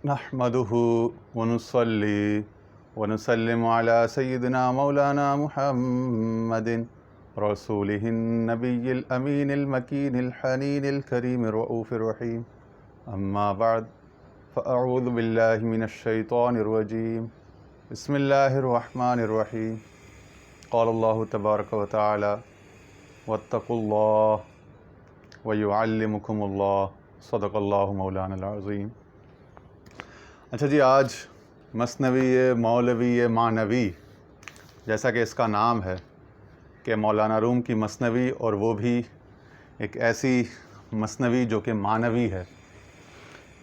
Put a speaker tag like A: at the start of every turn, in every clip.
A: نحمده ونصلي ونسلم على سيدنا مولانا محمد رسوله النبي الأمين المكين الحنين الكريم الرؤوف الرحيم أما بعد فأعوذ بالله من الشيطان الرجيم بسم الله الرحمن الرحيم قال الله تبارك وتعالى واتقوا الله ويعلمكم الله صدق الله مولانا العظيم۔ اچھا جی، آج مثنوی مولوی معنوی، جیسا کہ اس کا نام ہے کہ مولانا روم کی مثنوی، اور وہ بھی ایک ایسی مثنوی جو کہ معنوی ہے،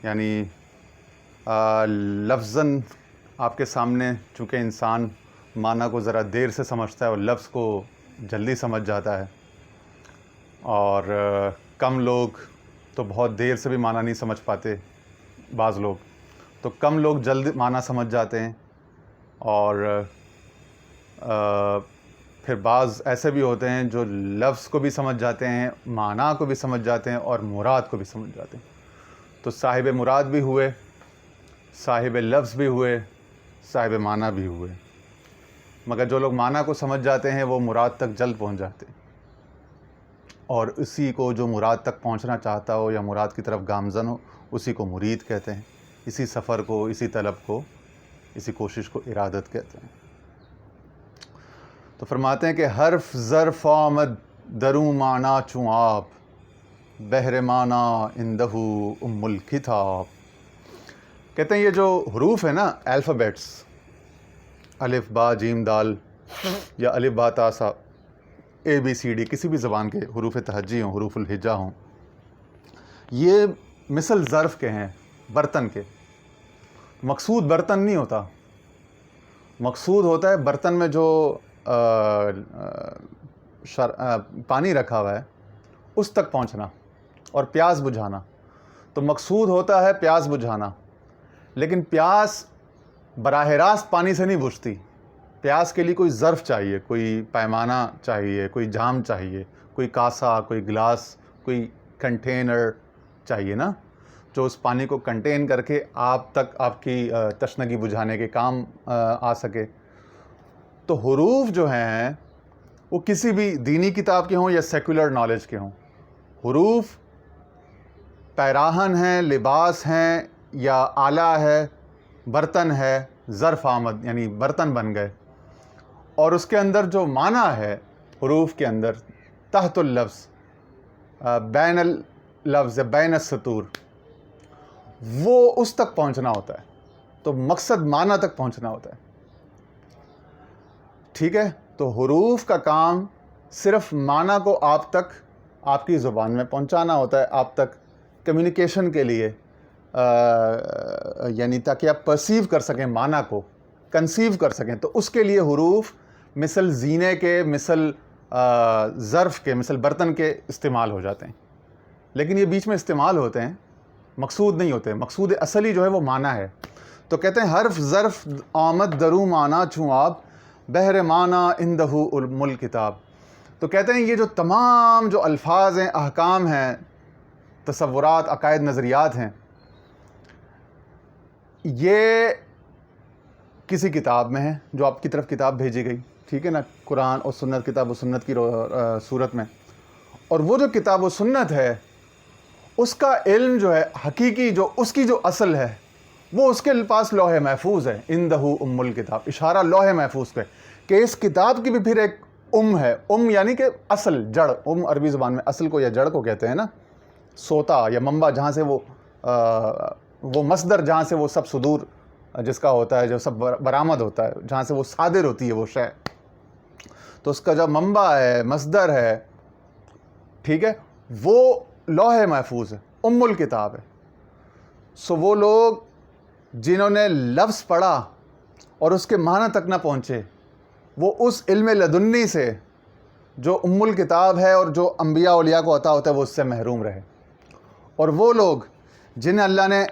A: یعنی لفظاً آپ کے سامنے، چونکہ انسان معنی کو ذرا دیر سے سمجھتا ہے اور لفظ کو جلدی سمجھ جاتا ہے، اور کم لوگ تو بہت دیر سے بھی معنی نہیں سمجھ پاتے، بعض لوگ تو کم لوگ جلد معنی سمجھ جاتے ہیں، اور پھر بعض ایسے بھی ہوتے ہیں جو لفظ کو بھی سمجھ جاتے ہیں، معنی کو بھی سمجھ جاتے ہیں، اور مراد کو بھی سمجھ جاتے ہیں۔ تو صاحب مراد بھی ہوئے، صاحب لفظ بھی ہوئے، صاحب معنی بھی ہوئے، مگر جو لوگ معنی کو سمجھ جاتے ہیں وہ مراد تک جلد پہنچ جاتے ہیں، اور اسی کو جو مراد تک پہنچنا چاہتا ہو یا مراد کی طرف گامزن ہو، اسی کو مرید کہتے ہیں، اسی سفر کو، اسی طلب کو، اسی کوشش کو ارادت کہتے ہیں۔ تو فرماتے ہیں کہ حرف ظرف آمد دروں معنی چوں آپ، بحر معنی اندہ ام الکتاب۔ کہتے ہیں یہ جو حروف ہیں نا، الفابیٹس، الف با جیم دال، یا الف با تا سا، اے بی سی ڈی، کسی بھی زبان کے حروف تہجی ہوں، حروف الہجا ہوں، یہ مثل ظرف کے ہیں، برتن کے۔ مقصود برتن نہیں ہوتا، مقصود ہوتا ہے برتن میں جو پانی رکھا ہوا ہے اس تک پہنچنا اور پیاس بجھانا۔ تو مقصود ہوتا ہے پیاس بجھانا، لیکن پیاس براہ راست پانی سے نہیں بجھتی، پیاس کے لیے کوئی ظرف چاہیے، کوئی پیمانہ چاہیے، کوئی جام چاہیے، کوئی کاسا، کوئی گلاس، کوئی کنٹینر چاہیے نا، جو اس پانی کو کنٹین کر کے آپ تک آپ کی تشنگی بجھانے کے کام آ سکے۔ تو حروف جو ہیں وہ کسی بھی دینی کتاب کے ہوں یا سیکولر نالج کے ہوں، حروف پیراہن ہیں، لباس ہیں، یا آلہ ہے، برتن ہے، ظرف آمد یعنی برتن بن گئے، اور اس کے اندر جو معنی ہے حروف کے اندر، تحت اللفظ، بین اللفظ یا بین السطور، وہ اس تک پہنچنا ہوتا ہے۔ تو مقصد معنی تک پہنچنا ہوتا ہے، ٹھیک ہے؟ تو حروف کا کام صرف معنی کو آپ تک، آپ کی زبان میں پہنچانا ہوتا ہے، آپ تک کمیونیکیشن کے لیے، یعنی تاکہ آپ پرسیو کر سکیں معنی کو، کنسیو کر سکیں۔ تو اس کے لیے حروف مثل زینے کے، مثل ظرف کے، مثل برتن کے استعمال ہو جاتے ہیں، لیکن یہ بیچ میں استعمال ہوتے ہیں، مقصود نہیں ہوتے۔ مقصود اصلی جو ہے وہ معنی ہے۔ تو کہتے ہیں حرف ظرف آمد دروں معنی چوں آپ، بحر معنی اندہ ام الکتاب۔ تو کہتے ہیں یہ جو تمام جو الفاظ ہیں، احکام ہیں، تصورات، عقائد، نظریات ہیں، یہ کسی کتاب میں ہے جو آپ کی طرف کتاب بھیجی گئی، ٹھیک ہے نا، قرآن اور سنت، کتاب و سنت کی صورت میں، اور وہ جو کتاب و سنت ہے اس کا علم جو ہے حقیقی، جو اس کی جو اصل ہے، وہ اس کے پاس لوح محفوظ ہے، اندہ ام الکتاب، اشارہ لوح محفوظ پہ، کہ اس کتاب کی بھی پھر ایک ہے، یعنی کہ اصل، جڑ، عربی زبان میں اصل کو یا جڑ کو کہتے ہیں نا، سوتا یا منبع، جہاں سے وہ مصدر، جہاں سے وہ سب صدور جس کا ہوتا ہے، جو سب برآمد ہوتا ہے، جہاں سے وہ صادر ہوتی ہے وہ شے، تو اس کا جو منبع ہے، مصدر ہے، ٹھیک ہے، وہ لوح محفوظ ہے، ام الکتاب ہے۔ سو وہ لوگ جنہوں نے لفظ پڑھا اور اس کے معنی تک نہ پہنچے، وہ اس علم لدنی سے جو ام الکتاب ہے اور جو انبیاء اولیاء کو عطا ہوتا ہے، وہ اس سے محروم رہے۔ اور وہ لوگ جنہیں اللہ نے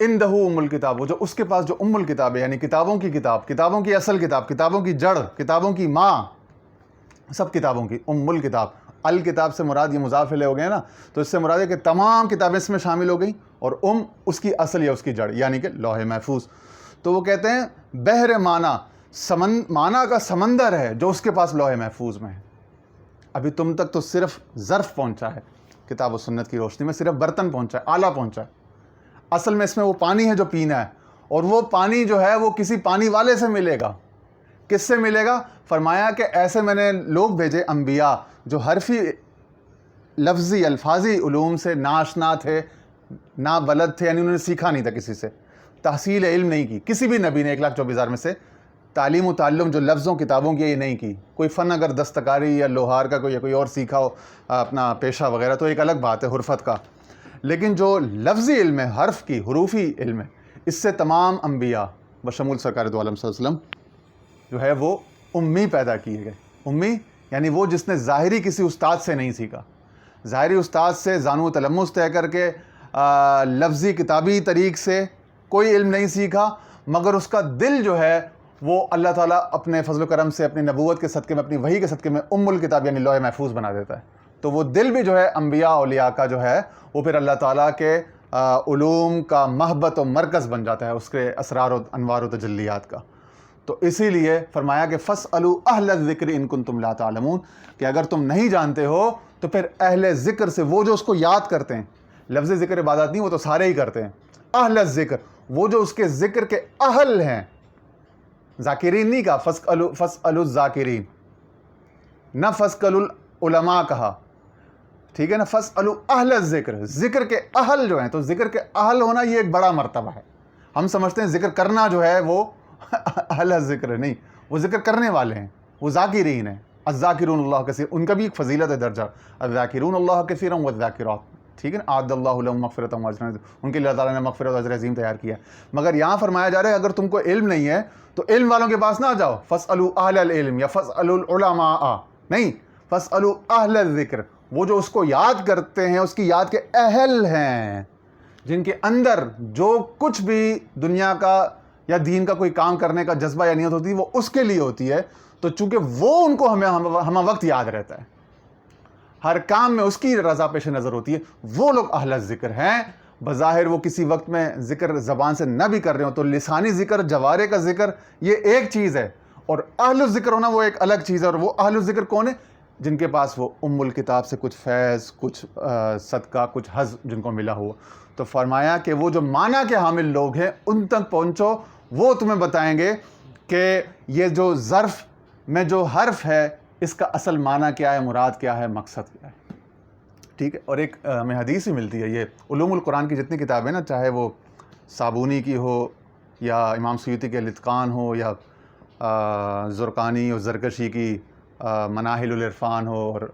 A: اندہ ام الکتاب، وہ جو اس کے پاس جو ام الکتاب ہے، یعنی کتابوں کی کتاب، کتابوں کی اصل کتاب، کتابوں کی جڑ، کتابوں کی ماں، سب کتابوں کی ام الکتاب، الکتاب سے مراد یہ مضاف الیہ ہو گئے نا، تو اس سے مراد ہے کہ تمام کتابیں اس میں شامل ہو گئیں، اور اس کی اصل یا اس کی جڑ یعنی کہ لوح محفوظ. تو وہ کہتے ہیں بحر معنی کا سمندر ہے جو اس کے پاس لوح محفوظ میں ہے. ابھی تم تک تو صرف ظرف پہنچا ہے، کتاب و سنت کی روشنی میں صرف برتن پہنچا ہے، آلہ پہنچا ہے. اصل میں اس میں وہ پانی ہے جو پینا ہے، اور وہ پانی جو ہے وہ کسی پانی والے سے ملے گا. کس سے ملے گا؟ فرمایا کہ ایسے میں نے لوگ بھیجے انبیاء جو حرفی لفظی الفاظی علوم سے ناشنا تھے، نا بلد تھے، یعنی انہوں نے سیکھا نہیں تھا کسی سے، تحصیل علم نہیں کی. کسی بھی نبی نے 1,24,000 میں سے تعلیم و تعلم جو لفظوں کتابوں کی یہ نہیں کی. کوئی فن اگر دستکاری یا لوہار کا کوئی اور سیکھا ہو اپنا پیشہ وغیرہ تو ایک الگ بات ہے حرفت کا، لیکن جو لفظی علم ہے، حرف کی حروفی علم ہے، اس سے تمام انبیاء بشمول سرکار دو عالم صلی اللہ علیہ وسلم جو ہے وہ امی پیدا کیے گئے. امی یعنی وہ جس نے ظاہری کسی استاد سے نہیں سیکھا، ظاہری استاد سے زانو و تلمس طے کر کے لفظی کتابی طریق سے کوئی علم نہیں سیکھا، مگر اس کا دل جو ہے وہ اللہ تعالیٰ اپنے فضل و کرم سے اپنی نبوت کے صدقے میں، اپنی وحی کے صدقے میں الکتاب یعنی لوح محفوظ بنا دیتا ہے. تو وہ دل بھی جو ہے انبیاء اولیاء کا جو ہے وہ پھر اللہ تعالیٰ کے علوم کا محبت و مرکز بن جاتا ہے، اس کے اسرار و انوار و تجلیات کا. تو اسی لیے فرمایا کہ فَاسْأَلُوا أَهْلَ الذِّكْرِ إِن كُنتُمْ لَا تَعْلَمُونَ، کہ اگر تم نہیں جانتے ہو تو پھر اہل ذکر سے، وہ جو اس کو یاد کرتے ہیں. لفظ ذکر عبادت نہیں، وہ تو سارے ہی کرتے ہیں. اہل الذکر وہ جو اس کے ذکر کے اہل ہیں، ذاکرین نہیں کہا، فَاسْأَلُوا الذَّاکرین، نہ فَاسْأَلُوا العلماء کہا، ٹھیک ہے نا. فَاسْأَلُوا أَهْلَ الذِّکر، ذکر کے اہل جو ہیں. تو ذکر کے اہل ہونا یہ ایک بڑا مرتبہ ہے. ہم سمجھتے ہیں ذکر کرنا جو ہے وہ اہل ذکر ہے، نہیں، وہ ذکر کرنے والے ہیں، وہ ذاکرین ہیں. الذاکرون اللہ کثیر، ان کا بھی ایک فضیلت ہے درجہ، الذاکرون اللہ کثیرا والذاکرات، ٹھیک ہے نا. اعد اللہ لهم مغفرۃ واجرا، ان کے لیے اللہ تعالیٰ نے مغفرت و اجر عظیم تیار کیا. مگر یہاں فرمایا جا رہا ہے اگر تم کو علم نہیں ہے تو علم والوں کے پاس نہ جاؤ. فاسألوا اہل العلم یا فاسألوا العلماء، نہیں، فاسألوا اہل الذکر، وہ جو اس کو یاد کرتے ہیں، اس کی یاد کے اہل ہیں، جن کے اندر جو کچھ بھی دنیا کا یا دین کا کوئی کام کرنے کا جذبہ یا نیت ہوتی ہے وہ اس کے لیے ہوتی ہے. تو چونکہ وہ ان کو ہمہ وقت یاد رہتا ہے، ہر کام میں اس کی رضا پیش نظر ہوتی ہے، وہ لوگ اہل ذکر ہیں. بظاہر وہ کسی وقت میں ذکر زبان سے نہ بھی کر رہے ہوں تو لسانی ذکر، جوارے کا ذکر یہ ایک چیز ہے، اور اہل الذکر ہونا وہ ایک الگ چیز ہے. اور وہ اہل الذکر کون ہے؟ جن کے پاس وہ الکتاب سے کچھ فیض، کچھ صدقہ، کچھ حظ جن کو ملا ہوا. تو فرمایا کہ وہ جو معنی کے حامل لوگ ہیں ان تک پہنچو، وہ تمہیں بتائیں گے کہ یہ جو ظرف میں جو حرف ہے اس کا اصل معنی کیا ہے، مراد کیا ہے، مقصد کیا ہے. ٹھیک ہے. اور ایک ہمیں حدیث ہی ملتی ہے، یہ علوم القرآن کی جتنی کتابیں نا، چاہے وہ صابونی کی ہو یا امام سیوطی کے الاتقان ہو یا زرقانی اور زرکشی کی مناہل العرفان ہو، اور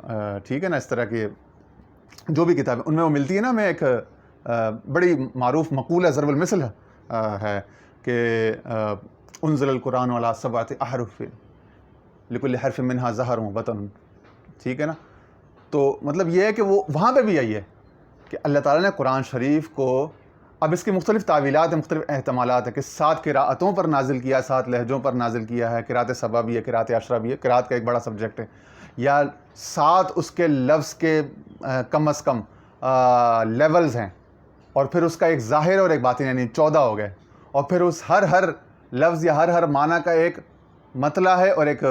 A: ٹھیک ہے نا، اس طرح کی جو بھی کتابیں ان میں وہ ملتی ہے نا. میں ایک بڑی معروف مقولہ ضرب المثل ہے کہ انزل القرآن علی سبعۃ احرف لکل حرف منہا زہر و بطن، ٹھیک ہے نا. تو مطلب یہ ہے کہ وہ وہاں پہ بھی یہی ہے کہ اللہ تعالیٰ نے قرآن شریف کو، اب اس کی مختلف تعویلات ہیں، مختلف احتمالات ہیں کہ 7 قراءتوں پر نازل کیا، 7 لہجوں پر نازل کیا ہے. قراءت سبع بھی ہے، قراءت عشرہ بھی ہے، قراءت کا ایک بڑا سبجیکٹ ہے. یا 7 اس کے لفظ کے کم از کم لیولز ہیں، اور پھر اس کا ایک ظاہر اور ایک باطن، یعنی 14 ہو گئے. اور پھر اس ہر لفظ یا ہر معنی کا ایک مطلع ہے اور ایک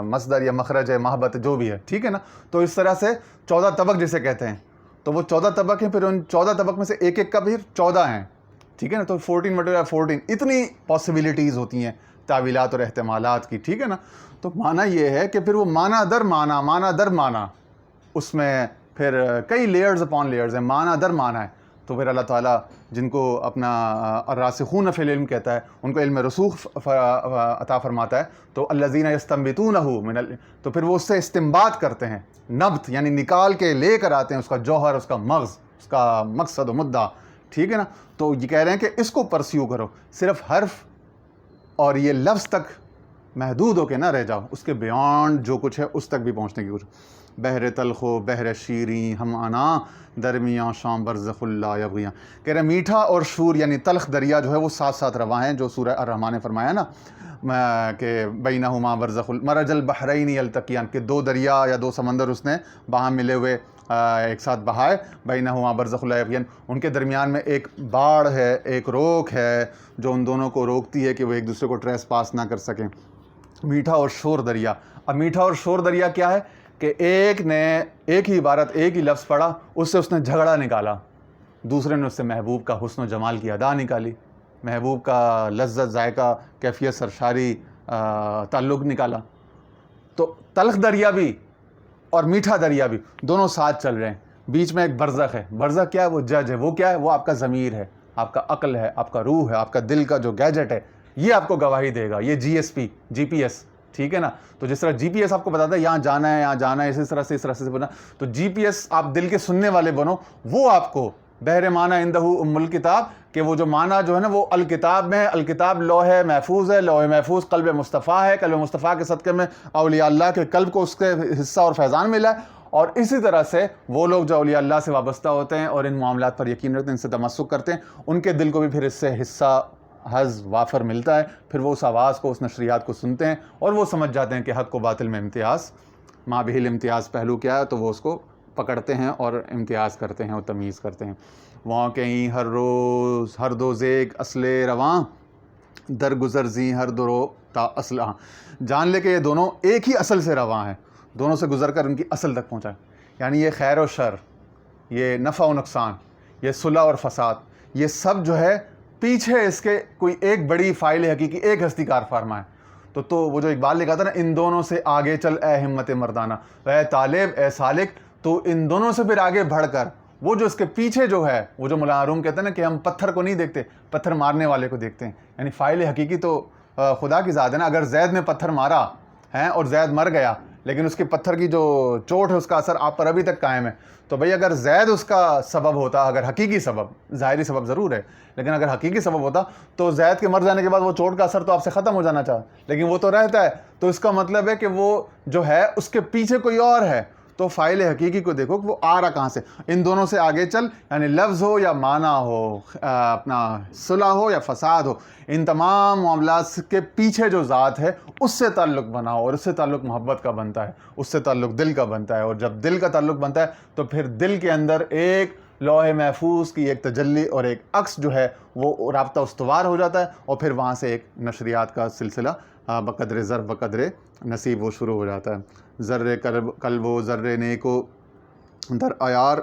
A: مصدر یا مخرج ہے، محبت جو بھی ہے، ٹھیک ہے نا. تو اس طرح سے 14 طبق جسے کہتے ہیں، تو وہ 14 طبق ہیں. پھر ان 14 طبق میں سے ایک کا بھی 14 ہیں، ٹھیک ہے نا. تو 14 مٹر 14 اتنی پاسبلٹیز ہوتی ہیں تعویلات اور احتمالات کی، ٹھیک ہے نا. تو معنی یہ ہے کہ پھر وہ معنی در معنی اس میں پھر کئی لیئرز اپون لیئرز ہیں، معنی در معنی ہے. تو پھر اللہ تعالیٰ جن کو اپنا الراسخون فی العلم کہتا ہے، ان کو علم رسوخ عطا فرماتا ہے. تو الذین یستنبطونہ تو پھر وہ اس سے استنباط کرتے ہیں، نبت یعنی نکال کے لے کر آتے ہیں اس کا جوہر، اس کا مغز، اس کا مقصد و مدعا، ٹھیک ہے نا. تو یہ کہہ رہے ہیں کہ اس کو پرسیو کرو، صرف حرف اور یہ لفظ تک محدود ہو کے نہ رہ جاؤ، اس کے بیانڈ جو کچھ ہے اس تک بھی پہنچنے کی کوشش. بحر تلخ و بحر شیریں ہم آنا درمیاں شام برزخ اللہ یبغیاں. کہہ رہے میٹھا اور شور یعنی تلخ دریا جو ہے وہ ساتھ ساتھ رواں ہیں، جو سورہ الرحمن نے فرمایا نا کہ بینہما برزخ مرج البحرین یلتقیان، کہ دو دریا یا دو سمندر اس نے باہم ملے ہوئے ایک ساتھ بہائے. بینہما برزخ لا یبغیان، ان کے درمیان میں ایک باڑ ہے، ایک روک ہے جو ان دونوں کو روکتی ہے کہ وہ ایک دوسرے کو ٹریس پاس نہ کر سکیں. میٹھا اور شور دریا. اب میٹھا اور شور دریا کیا ہے کہ ایک نے ایک ہی عبارت ایک ہی لفظ پڑھا، اس سے اس نے جھگڑا نکالا، دوسرے نے اس سے محبوب کا حسن و جمال کی ادا نکالی، محبوب کا لذت ذائقہ کیفیت سرشاری تعلق نکالا. تو تلخ دریا بھی اور میٹھا دریا بھی دونوں ساتھ چل رہے ہیں، بیچ میں ایک برزخ ہے. برزخ کیا ہے؟ وہ جج ہے. وہ کیا ہے؟ وہ آپ کا ضمیر ہے، آپ کا عقل ہے، آپ کا روح ہے، آپ کا دل کا جو گیجٹ ہے، یہ آپ کو گواہی دے گا. یہ جی پی ایس، ٹھیک ہے نا. تو جس طرح جی پی ایس آپ کو بتاتا ہے یہاں جانا ہے، یہاں جانا ہے، اس طرح سے بنا، تو جی پی ایس آپ دل کے سننے والے بنو. وہ آپ کو بحر معنی عندہ ام الکتاب، کہ وہ جو معنی جو ہے نا وہ الکتاب میں ہے. الکتاب لوح محفوظ ہے، لوح محفوظ قلب مصطفیٰ ہے. قلب مصطفیٰ کے صدقے میں اولیاء اللہ کے قلب کو اس کے حصہ اور فیضان ملا ہے. اور اسی طرح سے وہ لوگ جو اولیاء اللہ سے وابستہ ہوتے ہیں اور ان معاملات پر یقین رکھتے ہیں، ان سے تمسک کرتے ہیں، ان کے دل کو بھی پھر اس سے حصہ حظ وافر ملتا ہے. پھر وہ اس آواز کو، اس نشریات کو سنتے ہیں اور وہ سمجھ جاتے ہیں کہ حق و باطل میں امتیاز، ما بہل امتیاز پہلو کیا ہے، تو وہ اس کو پکڑتے ہیں اور امتیاز کرتے ہیں اور تمیز کرتے ہیں. وہاں کہیں ہر روز ہر دو زیگ اصل رواں درگزر زیں ہر دو رو تا اصل. جان لے کہ یہ دونوں ایک ہی اصل سے رواں ہیں، دونوں سے گزر کر ان کی اصل تک پہنچا. یعنی یہ خیر و شر، یہ نفع و نقصان، یہ صلح اور فساد، یہ سب جو ہے پیچھے اس کے کوئی ایک بڑی فائل حقیقی، ایک ہستی کار فرما ہے. تو وہ جو اقبال لکھا تھا نا، ان دونوں سے آگے چل اے ہمت مردانہ، اے طالب اے سالک، تو ان دونوں سے پھر آگے بڑھ کر وہ جو اس کے پیچھے جو ہے، وہ جو مولانا روم کہتے ہیں نا کہ ہم پتھر کو نہیں دیکھتے، پتھر مارنے والے کو دیکھتے ہیں. یعنی فائل حقیقی تو خدا کی ذات ہے نا. اگر زید نے پتھر مارا ہے اور زید مر گیا، لیکن اس کے پتھر کی جو چوٹ ہے اس کا اثر آپ پر ابھی تک قائم ہے، تو بھئی اگر زید اس کا سبب ہوتا، اگر حقیقی سبب، ظاہری سبب ضرور ہے لیکن اگر حقیقی سبب ہوتا تو زید کے مر جانے کے بعد وہ چوٹ کا اثر تو آپ سے ختم ہو جانا چاہا، لیکن وہ تو رہتا ہے. تو اس کا مطلب ہے کہ وہ جو ہے اس کے پیچھے کوئی اور ہے. تو فائل حقیقی کو دیکھو کہ وہ آ رہا کہاں سے. ان دونوں سے آگے چل، یعنی لفظ ہو یا معنی ہو، اپنا صلح ہو یا فساد ہو، ان تمام معاملات کے پیچھے جو ذات ہے اس سے تعلق بناؤ. اور اس سے تعلق محبت کا بنتا ہے، اس سے تعلق دل کا بنتا ہے. اور جب دل کا تعلق بنتا ہے تو پھر دل کے اندر ایک لوح محفوظ کی ایک تجلی اور ایک عکس جو ہے وہ رابطہ استوار ہو جاتا ہے. اور پھر وہاں سے ایک نشریات کا سلسلہ بقدر ضرب بقدر نصیب وہ شروع ہو جاتا ہے. ذر قلب و ذر نیکو در عیار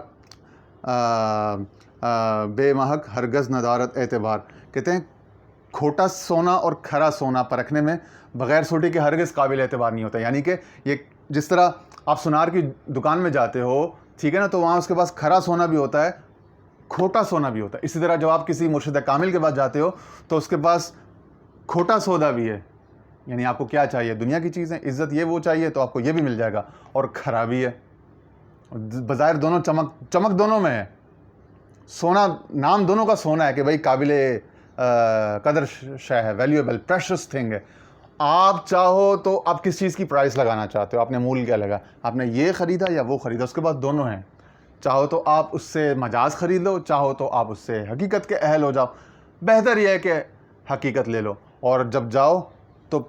A: بے محک ہرگز ندارت اعتبار. کہتے ہیں کھوٹا سونا اور کھرا سونا پرکھنے میں بغیر سوٹی کے ہرگز قابل اعتبار نہیں ہوتا. یعنی کہ یہ جس طرح آپ سونار کی دکان میں جاتے ہو، ٹھیک ہے نا، تو وہاں اس کے پاس کھرا سونا بھی ہوتا ہے، کھوٹا سونا بھی ہوتا ہے. اسی طرح جب آپ کسی مرشد کامل کے پاس جاتے ہو تو اس کے پاس کھوٹا سودا بھی ہے. یعنی آپ کو کیا چاہیے؟ دنیا کی چیزیں، عزت، یہ وہ چاہیے تو آپ کو یہ بھی مل جائے گا. اور کھرا بھی ہے، بظاہر دونوں چمک دونوں میں ہے. سونا نام دونوں کا سونا ہے کہ بھائی قابل قدر شے ہے، ویلیویبل پریشس تھنگ ہے. آپ چاہو تو آپ کس چیز کی پرائس لگانا چاہتے ہو، آپ نے مول کیا لگا، آپ نے یہ خریدا یا وہ خریدا، اس کے بعد دونوں ہیں. چاہو تو آپ اس سے مجاز خرید لو، چاہو تو آپ اس سے حقیقت کے اہل ہو جاؤ. بہتر یہ ہے کہ حقیقت لے لو. اور جب جاؤ تو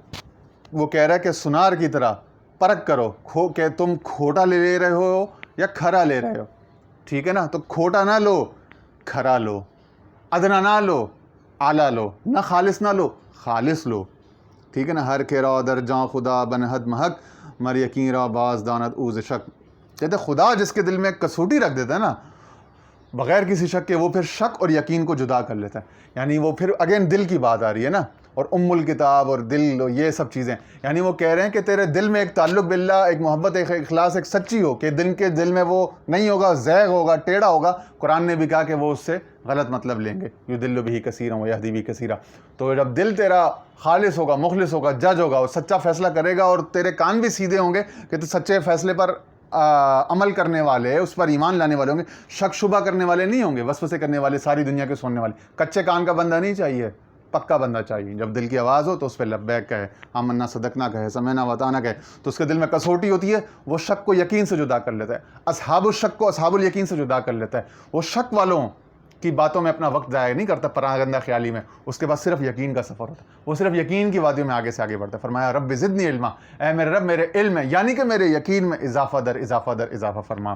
A: وہ کہہ رہا ہے کہ سونار کی طرح پرکھ کرو کہ تم کھوٹا لے رہے ہو یا کھرا لے رہے ہو. ٹھیک ہے نا. تو کھوٹا نہ لو، کھرا لو. ادنا نہ لو، اعلیٰ لو. نہ خالص نہ لو، خالص لو. ٹھیک ہے نا. ہر کے را در جاں خدا بنہد محک مر یقین را باز دانت اوز شک. کہتے خدا جس کے دل میں کسوٹی رکھ دیتا ہے نا بغیر کسی شک کے، وہ پھر شک اور یقین کو جدا کر لیتا ہے. یعنی وہ پھر اگین دل کی بات آ رہی ہے نا. اور ام الکتاب اور دل، یہ سب چیزیں، یعنی وہ کہہ رہے ہیں کہ تیرے دل میں ایک تعلق باللہ، ایک محبت، ایک اخلاص، ایک سچی ہو کہ دل میں وہ نہیں ہوگا، زیغ ہوگا، ٹیڑھا ہوگا. قرآن نے بھی کہا کہ وہ اس سے غلط مطلب لیں گے. یضل بہ کثیرا ویہدی بہ کثیرا. تو جب دل تیرا خالص ہوگا، مخلص ہوگا، جج ہوگا، وہ سچا فیصلہ کرے گا، اور تیرے کان بھی سیدھے ہوں گے کہ تو سچے فیصلے پر عمل کرنے والے، اس پر ایمان لانے والے ہوں گے، شک شبہ کرنے والے نہیں ہوں گے، وسوسے کرنے والے، ساری دنیا کے سننے والے. کچے کان کا بندہ نہیں چاہیے. پکا بندہ چاہیے. جب دل کی آواز ہو تو اس پہ لبیک کہے, آمنا صدقنا کہے, سمعنا وطعنا کہے. تو اس کے دل میں کسوٹی ہوتی ہے, وہ شک کو یقین سے جدا کر لیتا ہے. اصحاب الشک کو اصحاب الیقین سے جدا کر لیتا ہے. وہ شک والوں کی باتوں میں اپنا وقت ضائع نہیں کرتا پراگندہ خیالی میں, اس کے بعد صرف یقین کا سفر ہوتا ہے. وہ صرف یقین کی وادیوں میں آگے سے آگے بڑھتا ہے. فرمایا رب زدنی علما, اے میرے رب میرے علم میں یعنی کہ میرے یقین میں اضافہ در اضافہ در اضافہ فرما.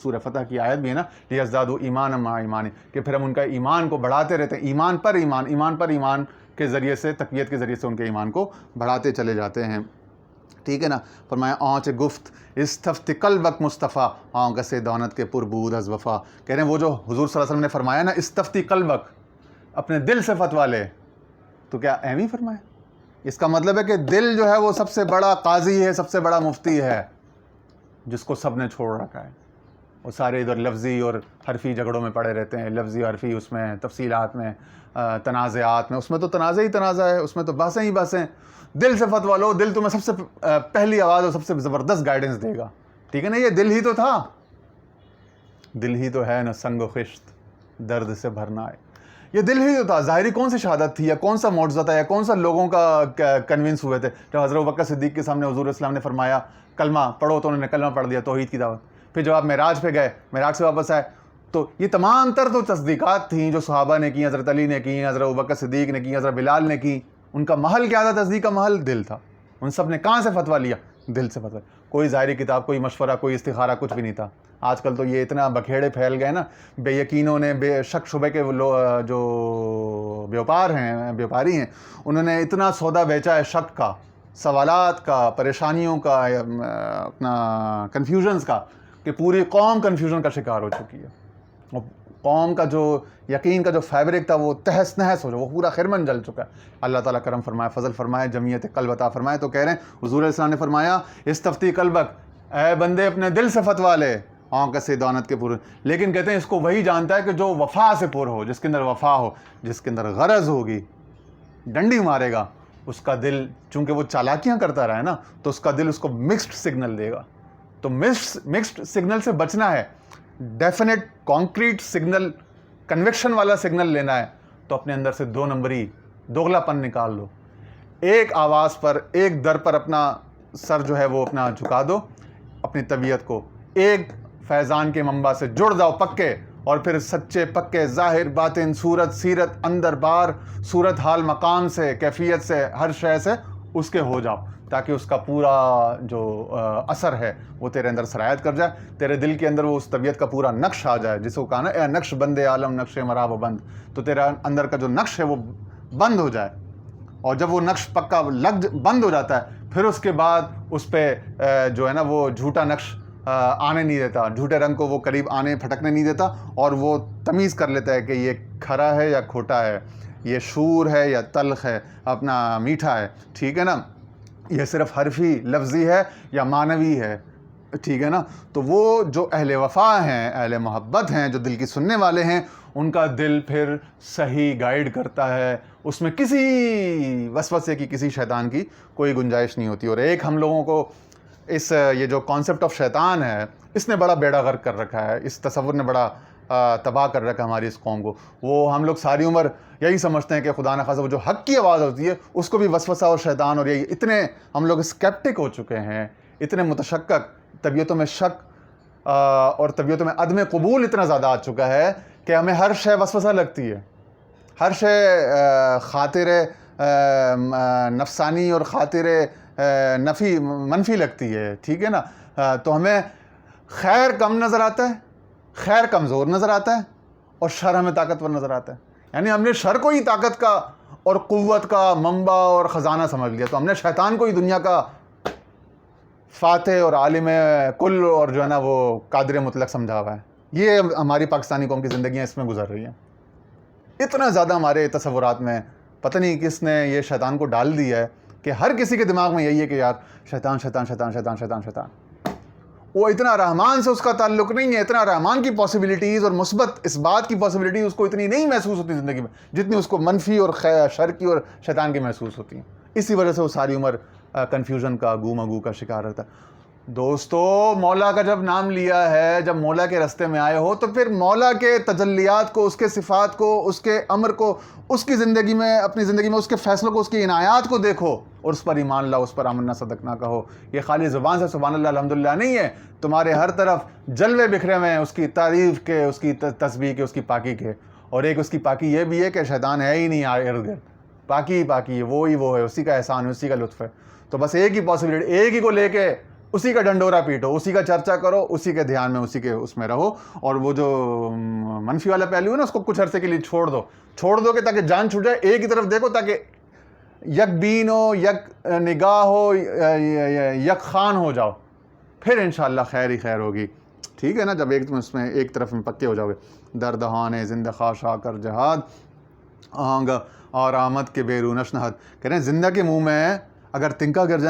A: سورہ فتح کی آیت بھی ہے نا, لیزدادوا ایمانا مع ایمان, کہ پھر ہم ان کا ایمان کو بڑھاتے رہتے ہیں, ایمان پر ایمان, ایمان پر ایمان کے ذریعے سے, تقویت کے ذریعے سے ان کے ایمان کو بڑھاتے چلے جاتے ہیں. ٹھیک ہے نا. فرمایا آنچ گفت استفت قلبک مصطفیٰ, آنکھ سے دانت کے پربود از وفا. کہہ رہے ہیں وہ جو حضور صلی اللہ علیہ وسلم نے فرمایا نا استفتی قلبک, اپنے دل سے فتویٰ لے, تو کیا ایم ہی فرمایا؟ اس کا مطلب ہے کہ دل جو ہے وہ سب سے بڑا قاضی ہے, سب سے بڑا مفتی ہے, جس کو سب نے چھوڑ رکھا ہے. وہ سارے ادھر لفظی اور حرفی جھگڑوں میں پڑے رہتے ہیں, لفظی حرفی اس میں, تفصیلات میں, تنازعات میں. اس میں تو تنازع ہی تنازع ہے, اس میں تو بحثیں ہی بحثیں. دل سے فتویٰ لو, دل تمہیں سب سے پہلی آواز اور سب سے زبردست گائیڈنس دے گا. ٹھیک ہے نا. یہ دل ہی تو تھا, دل ہی تو ہے نہ سنگ و خشت درد سے بھرنا ہے. یہ دل ہی تو تھا. ظاہری کون سی شہادت تھی, یا کون سا معجزہ تھا, یا کون سا لوگوں کا کنونس ہوئے تھے جب حضرت ابوبکر صدیق کے سامنے حضور اسلام نے فرمایا کلمہ پڑھو, تو انہوں نے کلمہ پڑھ دیا, توحید کی دعوت. پھر جب آپ معراج پہ گئے, معراج سے واپس آئے, تو یہ تمام تر تو تصدیقات تھیں جو صحابہ نے کی, حضرت علی نے کی, حضرت ابوبکر صدیق نے کی, حضرت بلال نے کی. ان کا محل کیا تھا؟ تصدیق کا محل دل تھا. ان سب نے کہاں سے فتویٰ لیا؟ دل سے فتویٰ. کوئی ظاہری کتاب, کوئی مشورہ, کوئی استخارہ, کچھ بھی نہیں تھا. آج کل تو یہ اتنا بکھیڑے پھیل گئے نا, بے یقینوں نے, بے شک شبے کے جو بیوپاری ہیں, انہوں نے اتنا سودا بیچا ہے شک کا, سوالات کا, پریشانیوں کا, اپنا کنفیوژنس کا, کہ پوری قوم کنفیوژن کا شکار ہو چکی ہے. قوم کا جو یقین کا جو فیبرک تھا وہ تہس نہس ہو جائے, وہ پورا خرمن جل چکا ہے. اللہ تعالیٰ کرم فرمائے, فضل فرمائے, جمعیت قلب عطا فرمائے. تو کہہ رہے ہیں حضور علیہ السلام نے فرمایا استفتی قلبک, اے بندے اپنے دل سے فتویٰ لے, آنکھ سے دانت کے پر. لیکن کہتے ہیں اس کو وہی جانتا ہے کہ جو وفا سے پر ہو, جس کے اندر وفا ہو, جس کے اندر غرض ہوگی, ڈنڈی مارے گا, اس کا دل چونکہ وہ چالاکیاں کرتا رہا ہے نا, تو اس کا دل اس کو مکسڈ سگنل دے گا. تو مکسڈ سگنل سے بچنا ہے, ڈیفینیٹ کانکریٹ سگنل, کنوکشن والا سگنل لینا ہے, تو اپنے اندر سے 2 نمبری دوغلا پن نکال دو. ایک آواز پر, ایک در پر اپنا سر جو ہے وہ اپنا جھکا دو, اپنی طبیعت کو ایک فیضان کے منبع سے جڑ جاؤ پکے, اور پھر سچے پکے ظاہر باطن صورت سیرت اندر بار صورت حال مقام سے, کیفیت سے, ہر شے سے اس کے ہو جاؤ, تاکہ اس کا پورا جو اثر ہے وہ تیرے اندر سرایت کر جائے. تیرے دل کے اندر وہ اس طبیعت کا پورا نقش آ جائے, جس کو کہا نا اے نقش بند عالم نقش مرا و بند. تو تیرا اندر کا جو نقش ہے وہ بند ہو جائے, اور جب وہ نقش پکا بند ہو جاتا ہے, پھر اس کے بعد اس پہ جو ہے نا وہ جھوٹا نقش آنے نہیں دیتا, جھوٹے رنگ کو وہ قریب آنے پھٹکنے نہیں دیتا, اور وہ تمیز کر لیتا ہے کہ یہ کھرا ہے یا کھوٹا ہے, یہ شور ہے یا تلخ ہے, اپنا میٹھا ہے. ٹھیک ہے نا. یہ صرف حرفی لفظی ہے یا معنوی ہے. ٹھیک ہے نا. تو وہ جو اہل وفا ہیں, اہل محبت ہیں, جو دل کی سننے والے ہیں, ان کا دل پھر صحیح گائیڈ کرتا ہے, اس میں کسی وسوسے کی, کسی شیطان کی کوئی گنجائش نہیں ہوتی. اور ایک ہم لوگوں کو یہ جو کانسیپٹ آف شیطان ہے, اس نے بڑا بیڑا غرق کر رکھا ہے, اس تصور نے بڑا تباہ کر رکھا ہماری اس قوم کو. وہ ہم لوگ ساری عمر یہی سمجھتے ہیں کہ خدا نخواستہ وہ جو حق کی آواز ہوتی ہے اس کو بھی وسوسہ اور شیطان, اور یہی اتنے ہم لوگ اسکیپٹک ہو چکے ہیں, اتنے متشکک, طبیعتوں میں شک اور طبیعتوں میں عدم قبول اتنا زیادہ آ چکا ہے کہ ہمیں ہر شے وسوسہ لگتی ہے, ہر شے خاطر نفسانی اور خاطر منفی لگتی ہے. ٹھیک ہے نا. تو ہمیں خیر کم نظر آتا ہے, خیر کمزور نظر آتا ہے, اور شر ہمیں طاقتور نظر آتا ہے. یعنی ہم نے شر کو ہی طاقت کا اور قوت کا منبع اور خزانہ سمجھ لیا, تو ہم نے شیطان کو ہی دنیا کا فاتح اور عالم کل اور جو ہے نا وہ قادر مطلق سمجھا ہوا ہے. یہ ہماری پاکستانی قوم کی زندگیاں اس میں گزر رہی ہیں. اتنا زیادہ ہمارے تصورات میں پتہ نہیں کس نے یہ شیطان کو ڈال دیا ہے کہ ہر کسی کے دماغ میں یہی ہے کہ یار شیطان شیطان شیطان شیطان شیطان شیطان. وہ اتنا رحمان سے اس کا تعلق نہیں ہے, اتنا رحمان کی پاسبلٹیز اور مثبت اس بات کی پاسبلٹیز اس کو اتنی نہیں محسوس ہوتی زندگی میں, جتنی اس کو منفی اور شر کی اور شیطان کی محسوس ہوتی ہیں. اسی وجہ سے وہ ساری عمر کنفیوژن کا, گو مگو کا شکار رہتا ہے. دوستو مولا کا جب نام لیا ہے، جب مولا کے رستے میں آئے ہو تو پھر مولا کے تجلیات کو، اس کے صفات کو، اس کے امر کو، اس کی زندگی میں، اپنی زندگی میں اس کے فیصلوں کو، اس کی عنایات کو دیکھو اور اس پر ایمان لاؤ، اس پر آمنا صدقنا کہو۔ یہ خالی زبان سے سبحان اللہ الحمدللہ نہیں ہے، تمہارے ہر طرف جلوے بکھرے ہوئے ہیں اس کی تعریف کے، اس کی تسبیح کے، اس کی پاکی کے۔ اور ایک اس کی پاکی یہ بھی ہے کہ شیطان ہے ہی نہیں ارد گرد، پاکی ہی پاکی ہے، وہ ہے، اسی کا احسان ہے، اسی کا لطف ہے۔ تو بس ایک ہی پاسبلٹی، ایک ہی کو لے کے اسی کا ڈنڈورا پیٹو، اسی کا چرچا کرو، اسی کے دھیان میں، اسی کے اس میں رہو، اور وہ جو منفی والا پہلو ہے نا اس کو کچھ عرصے کے لیے چھوڑ دو کہ تاکہ جان چھوٹ جائے، ایک ہی طرف دیکھو تاکہ یک بین ہو، یک نگاہ ہو، یک خان ہو جاؤ، پھر انشاءاللہ خیر ہی خیر ہوگی۔ ٹھیک ہے نا، جب اس میں ایک طرف میں پکے ہو جاؤ گے۔ دردہانے زندہ خاشا کر جہاد آہنگ اور آمد کے بیرونش نہد، کہہ رہے ہیں زندہ کے منہ میں اگر تنکا گر جائے